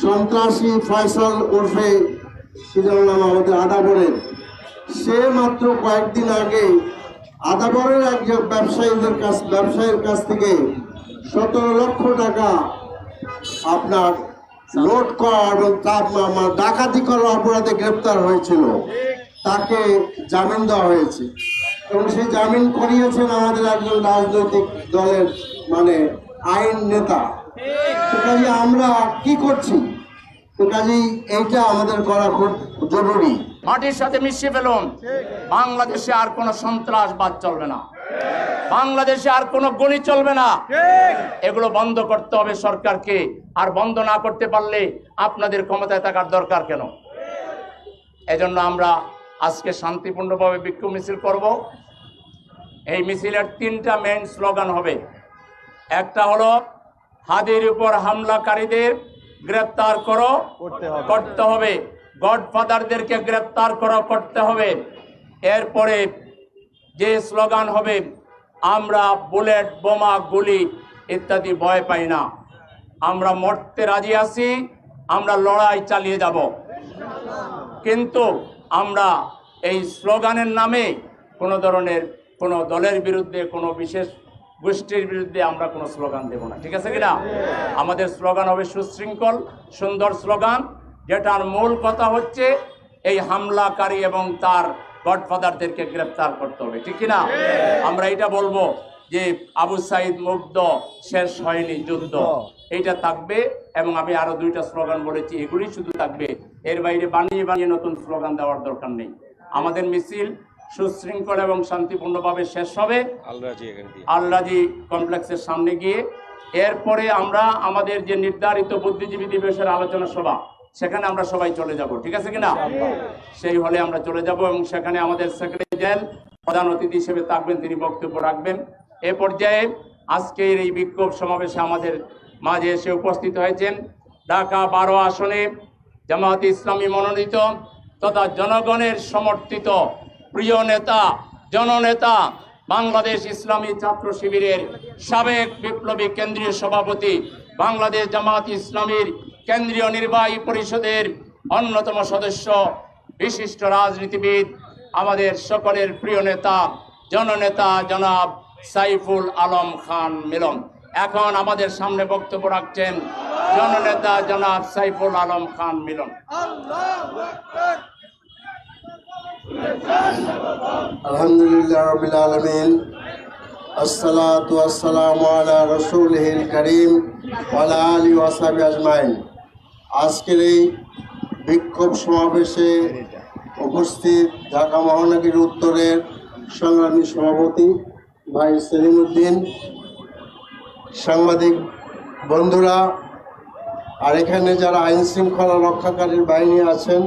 সন্ত্রাসী ফয়সাল ওরফে কি যেন নাম আমাদের আদাবরের, সে মাত্র কয়েকদিন আগে আদাবরের একজন ব্যবসায়ীর কাছ থেকে 17 লক্ষ টাকা আপনার লোড করা এবং ডাকাতি করার অপরাধে গ্রেপ্তার হয়েছিল। তাকে জামিন দেওয়া হয়েছে এবং সেই জামিন করিয়েছেন আমাদের একজন রাজনৈতিক দলের আইন নেতা। তো কাজে আমরা কি করছি? তো কাজেই এইটা আমাদের করা খুব জরুরি। মাটির সাথে মিশিয়ে ফেলুন। বাংলাদেশে আর কোনো সন্ত্রাসবাদ চলবে না, বাংলাদেশে আর কোনো গুলি চলবে না। এগুলো বন্ধ করতে হবে সরকারকে। আর বন্ধ না করতে পারলে আপনাদের ক্ষমতায় থাকার দরকার কেন? এজন্য আমরা আজকে শান্তিপূর্ণভাবে বিক্ষোভ মিছিল করব। এই মিছিলের 3টা মেইন স্লোগান হবে। একটা হলো হাদির উপর হামলাকারীদের গ্রেপ্তার করো, করতে হবে। গডফাদারদেরকে গ্রেপ্তার করো, করতে হবে। এরপরে যে স্লোগান হবে, আমরা বুলেট, বোমা, গুলি ইত্যাদি ভয় পাই না, আমরা মরতে রাজি আছি, আমরা লড়াই চালিয়ে যাব। কিন্তু আমরা এই স্লোগানের নামে কোনো ধরনের কোনো দলের বিরুদ্ধে, কোনো বিশেষ গোষ্ঠীর বিরুদ্ধে আমরা কোনো স্লোগান দেব না। ঠিক আছে কিনা? আমাদের স্লোগান হবে সুশৃঙ্খল, সুন্দর স্লোগান, যেটার মূল কথা হচ্ছে এই হামলাকারী এবং তার গডফাদারদেরকে গ্রেপ্তার করতে হবে। ঠিক কিনা? আমরা এটা বলবো যে আবু সাইদ মুগ্ধ, শেষ হয়নি যুদ্ধ, এইটা থাকবে। এবং আমি আরো 2টা স্লোগান বলেছি, এগুলি শুধু থাকবে। এর বাইরে বানিয়ে বানিয়ে নতুন স্লোগান দেওয়ার দরকার নেই। আমাদের মিছিল সুশৃঙ্খল এবং শান্তিপূর্ণভাবে শেষ হবে আল-রাজি কমপ্লেক্সের সামনে গিয়ে। এরপরে আমরা আমাদের যে নির্ধারিত বুদ্ধিজীবী দিবসের আলোচনা সভা, সেখানে আমরা সবাই চলে যাব। ঠিক আছে কিনা? সেই হলে আমরা চলে যাব এবং সেখানে আমাদের সেক্রেটারি জেনারেল প্রধান অতিথি হিসেবে থাকবেন, তিনি বক্তব্য রাখবেন। এ পর্যায়ে আজকের এই বিক্ষোভ সমাবেশে আমাদের মাঝে এসে উপস্থিত হয়েছেন ঢাকা 12 আসনে জামায়াতে ইসলামী মনোনীত তথা জনগণের সমর্থিত প্রিয় নেতা, জননেতা, বাংলাদেশ ইসলামী ছাত্র শিবিরের সাবেক বিপ্লবী কেন্দ্রীয় সভাপতি, বাংলাদেশ জামায়াতে ইসলামীর কেন্দ্রীয় নির্বাহী পরিষদের অন্যতম সদস্য, বিশিষ্ট রাজনীতিবিদ, আমাদের সকলের প্রিয় নেতা, জননেতা জনাব সাইফুল আলম খান মিলন। এখন আমাদের সামনে বক্তব্য রাখছেন জননেতা জনাব সাইফুল আলম খান মিলন। আলহামদুলিল্লাহ রাব্বিল আলামিন, আসসালাতু ওয়াসসালামু আলা রাসূলিহিল কারীম ওয়া আলা আলিহি ওয়া সাহবিহি আজমাইন। আজকের এই বিক্ষোভ সমাবেশে উপস্থিত ঢাকা মহানগরী উত্তরের সংগ্রামী সভাপতি ভাই সেলিম উদ্দিন, সাংবাদিক বন্ধুরা, আর এখানে যারা আইন শৃঙ্খলা রক্ষাকারী বাহিনী আছেন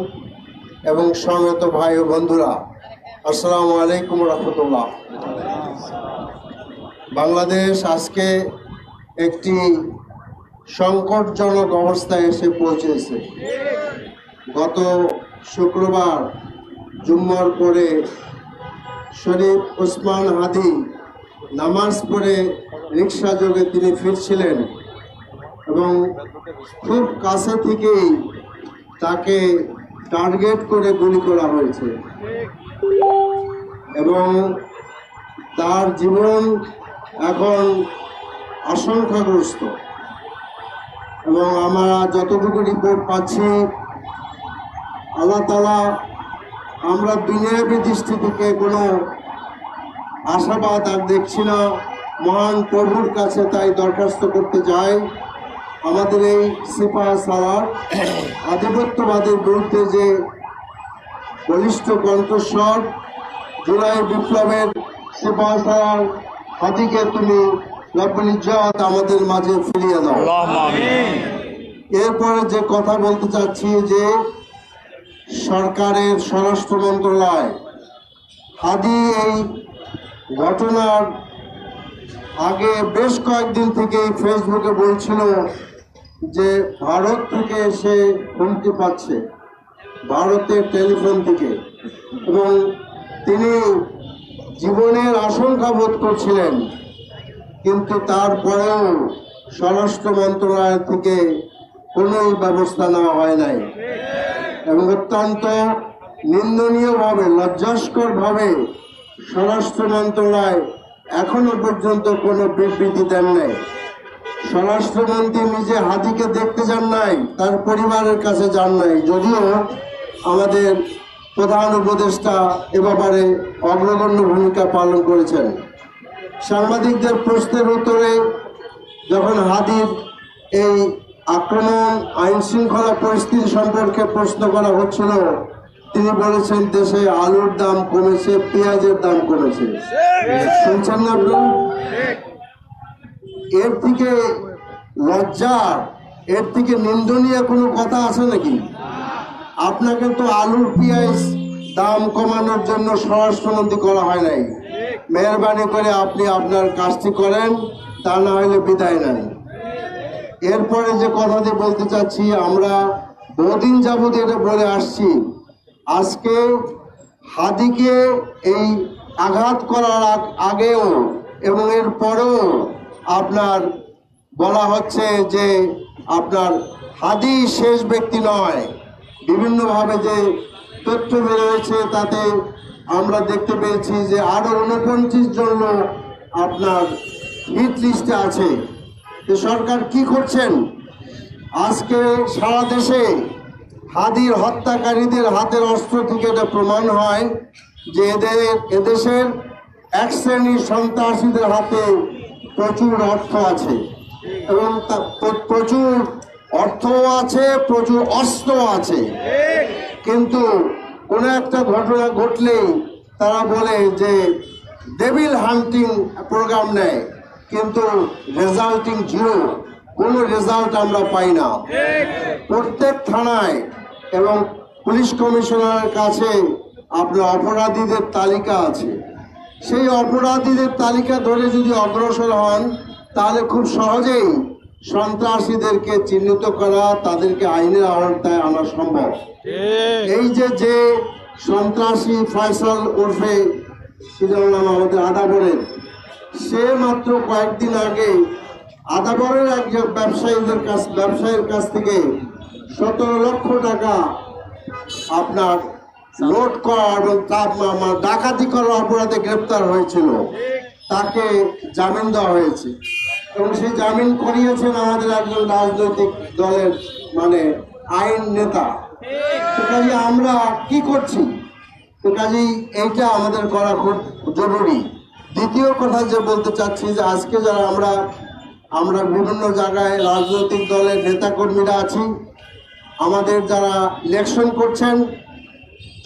এবং সমবেত ভাই ও বন্ধুরা, আসসালামু আলাইকুম রহমতুল্লাহ। বাংলাদেশ আজকে একটি সংকটজনক অবস্থায় এসে পৌঁছেছে। গত শুক্রবার জুম্মার পরে শরীফ ওসমান হাদি নামাজ পড়ে রিক্সা যোগে তিনি ফিরছিলেন এবং খুব কাছে থেকেই তাকে টার্গেট করে গুলি করা হয়েছে এবং তার জীবন এখন আশঙ্কাগ্রস্ত। এবং আমরা যতটুকু রিপোর্ট পাচ্ছি, আল্লাহ তাআলা, আমরা দুনিয়াবী দৃষ্টি থেকে কোনো আশাবাদ আর দেখছি না। মহান প্রভুর কাছে তাই দরখাস্ত করতে চাই, আমাদের এই সিপাহসালার আধিপত্যবাদের বিরুদ্ধে যে বলিষ্ঠ কণ্ঠস্বর, জুলাই বিপ্লবের সিপাহসালার হাদিকে তুমি রব্বুল ইজ্জত আমাদের মাঝে ফিরিয়ে দাও। এরপরে যে কথা বলতে চাচ্ছি যে সরকারের স্বরাষ্ট্র মন্ত্রণালয় হাদি এই ঘটনার আগে বেশ কয়েকদিন থেকে ফেসবুকে বলছিল যে ভারত থেকে সে হুমকি পাচ্ছে, ভারতের টেলিফোন থেকে, এবং তিনি জীবনের আশঙ্কা বোধ করছিলেন। কিন্তু তারপরেও স্বরাষ্ট্র মন্ত্রণালয় থেকে কোনো ব্যবস্থা নেওয়া হয় নাই এবং অত্যন্ত নিন্দনীয়ভাবে লজ্জাস্করভাবে স্বরাষ্ট্র মন্ত্রণালয় এখনো পর্যন্ত কোনো বিবৃতি দেন নাই। স্বরাষ্ট্রমন্ত্রী নিজে হাদিকে দেখতে যান নাই, তার পরিবারের কাছে যান নাই, যদিও আমাদের প্রধান উপদেষ্টা এ ব্যাপারে অগ্রগণ্য ভূমিকা পালন করেছেন। সাংবাদিকদের প্রশ্নের উত্তরে যখন হাদির এই আক্রমণ আইন শৃঙ্খলা পরিস্থিতি সম্পর্কে প্রশ্ন করা হচ্ছিল, তিনি বলেছেন দেশে আলুর দাম কমেছে, পেঁয়াজের দাম কমেছে। শুনছেন না আপনি? এর থেকে লজ্জা, এর থেকে নিন্দনীয় কোনো কথা আছে নাকি? আপনাকে তো আলুর পেঁয়াজ দাম কমানোর জন্য স্বরাষ্ট্রমন্ত্রী করা হয় নাই। মেহরবানি করে আপনি আপনার কাজটি করেন, তা না হলে বিদায় নেন। এরপরে যে কথাটি বলতে চাচ্ছি, আমরা বহুদিন যাবত এটা বলে আসছি, আজকে হাদিকে এই আঘাত করার আগেও এবং এর পরেও আপনার বলা হচ্ছে যে আপনার হাদি শেষ ব্যক্তি নয়। বিভিন্নভাবে যে তথ্য বেরোয়েছে তাতে আমরা দেখতে পেয়েছি যে আরো 29 জন লোক আপনার হিট লিস্টে আছে। সরকার কি করছেন? আজকে সারা দেশে হাদির হত্যাকারীদের হাতের অস্ত্র থেকে এটা প্রমাণ হয় যে এদেশের এক শ্রেণীর সন্ত্রাসীদের হাতে প্রচুর অর্থ আছে এবং প্রচুর অর্থও আছে, প্রচুর অস্ত্রও আছে। কিন্তু কোনো একটা ঘটনা ঘটলেই তারা বলে যে ডেভিল হান্টিং প্রোগ্রাম নেয়, কিন্তু রেজাল্টিং জিরো, কোনো রেজাল্ট আমরা পাই না। প্রত্যেক থানায় এবং পুলিশ কমিশনারের কাছে আপনার অপরাধীদের তালিকা আছে। সেই অপরাধীদের তালিকা ধরে যদি অগ্রসর হন তাহলে খুব সহজেই সন্ত্রাসীদেরকে চিহ্নিত করা, তাদেরকে আইনের আওতায় আনা সম্ভব। এই যে সন্ত্রাসী ফয়সাল ওরফে কি নাম আমাদের আদাবরের, সে মাত্র কয়েকদিন আগে আদাবরের একজন ব্যবসায়ীর কাছ থেকে 17 লক্ষ টাকা আপনার লোড করা এবং ডাকাতি করার অপরাধে গ্রেপ্তার হয়েছিল। তাকে জামিন দেওয়া হয়েছে এবং সেই জামিন করিয়েছেন আমাদের একজন রাজনৈতিক দলের আইন নেতা। তো কাজে আমরা কি করছি? তো কাজেই এইটা আমাদের করা খুব জরুরি। দ্বিতীয় কথা যে বলতে চাচ্ছি যে আজকে যারা আমরা বিভিন্ন জায়গায় রাজনৈতিক দলের নেতাকর্মীরা আছি, আমাদের যারা ইলেকশন করছেন,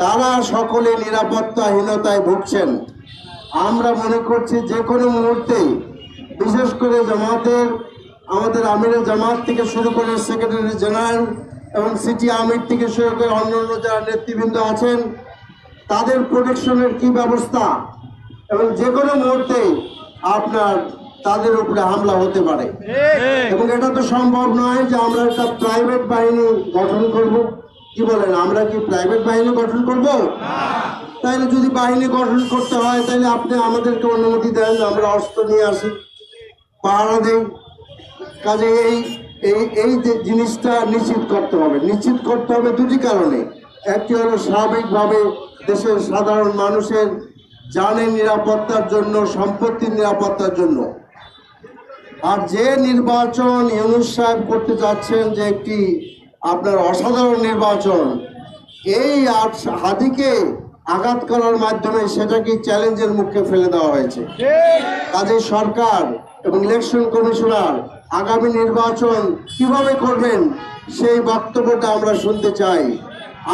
তারা সকলে নিরাপত্তাহীনতায় ভুগছেন। আমরা মনে করছি যে কোনো মুহূর্তে, বিশেষ করে আমাদের আমিরে জামাত থেকে শুরু করে সেক্রেটারি জেনারেল এবং সিটি আমির থেকে শুরু করে অন্যান্য যারা নেতৃবৃন্দ আছেন, তাদের প্রোটেকশনের কি ব্যবস্থা, এবং যে কোনো মুহূর্তে আপনার তাদের উপরে হামলা হতে পারে। এবং এটা তো সম্ভব নয় যে আমরা একটা প্রাইভেট বাহিনী গঠন করব। কি বলেন, আমরা কি প্রাইভেট বাহিনী গঠন করব? তাইলে যদি বাহিনী গঠন করতে হয় তাহলে আপনি আমাদেরকে অনুমতি দেন, আমরা অস্ত্র নিয়ে আসি, পাহারা দেই। কাজে এই যে জিনিসটা নিশ্চিত করতে হবে দুটি কারণে। একটি হলো স্বাভাবিকভাবে দেশের সাধারণ মানুষের জানের নিরাপত্তার জন্য, সম্পত্তির নিরাপত্তার জন্য। আর যে নির্বাচন ইউনূস সাহেব করতে যাচ্ছেন, যে একটি আপনার অসাধারণ নির্বাচন, এই হাদিকে আঘাত করার মাধ্যমে সেটাকে চ্যালেঞ্জের মুখে ফেলে দেওয়া হয়েছে। কাজে সরকার এবং ইলেকশন কমিশনার আগামী নির্বাচন কিভাবে করবেন সেই বক্তব্যটা আমরা শুনতে চাই।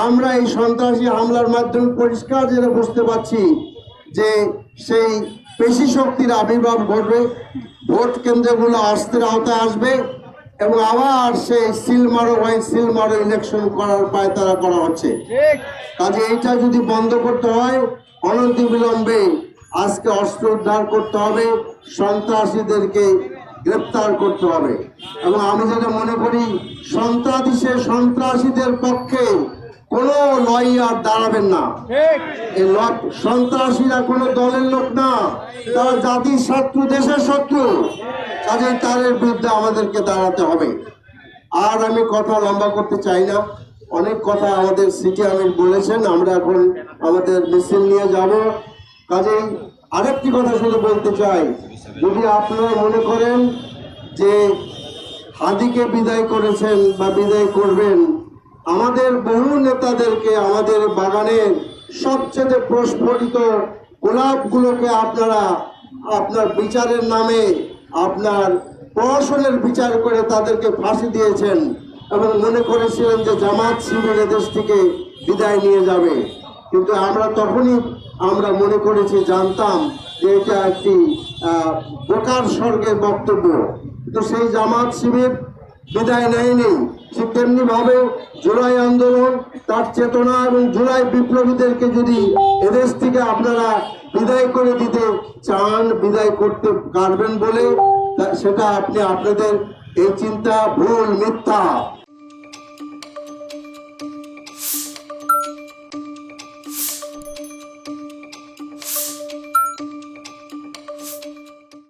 আমরা এই সন্ত্রাসী হামলার মাধ্যমে পরিষ্কার যেটা বুঝতে পারছি যে সেই পেশি শক্তির আবির্ভাব ঘটবে, ভোট কেন্দ্রগুলো অস্ত্রের আওতায় আসবে এবং আবার সেই সিলমারো ইলেকশন করার পায়তারা করা হচ্ছে। কাজে এইটা যদি বন্ধ করতে হয়, অনতিবিলম্বে আজকে অস্ত্র উদ্ধার করতে হবে, সন্ত্রাসীদেরকে গ্রেপ্তার করতে হবে। এবং আমি যেটা মনে করি, সন্ত্রাসীদের পক্ষে কোনো লয়ার দাঁড়াবেন না। এই সন্ত্রাসীরা কোনো দলের লোক না, তারা জাতির শত্রু, দেশের শত্রু। কাজে তাদের বিরুদ্ধে আমাদেরকে দাঁড়াতে হবে। আর আমি কথা লম্বা করতে চাই না, অনেক কথা আমাদের সিটি আমির বলেছেন, আমরা এখন আমাদের মিছিল নিয়ে যাব। কাজেই আরেকটি কথা শুধু বলতে চাই, যদি আপনারা মনে করেন যে হাদিকে বিদায় করেছেন বা বিদায় করবেন, আমাদের বহু নেতাদেরকে, আমাদের বাগানের সবচেয়ে প্রস্ফুটিত গোলাপগুলোকে আপনারা আপনার বিচারের নামে, আপনার প্রহসনের বিচার করে তাদেরকে ফাঁসি দিয়েছেন এবং মনে করেছিলেন যে জামাত শিবির দেশ থেকে বিদায় নিয়ে যাবে। কিন্তু আমরা তখনই আমরা মনে করেছি, জানতাম যে এটা একটি বোকার স্বর্গের বক্তব্য। কিন্তু সেই জামাত শিবির বিদায় নেয়নি। ঠিক তেমনি ভাবে জুলাই আন্দোলন, তার চেতনা এবং জুলাই বিপ্লবীদেরকে যদি এদেশ থেকে আপনারা বিদায় করে দিতে চান, বিদায় করতে পারবেন বলে সেটা আপনি আপনাদের এই চিন্তা ভুল, মিথ্যা।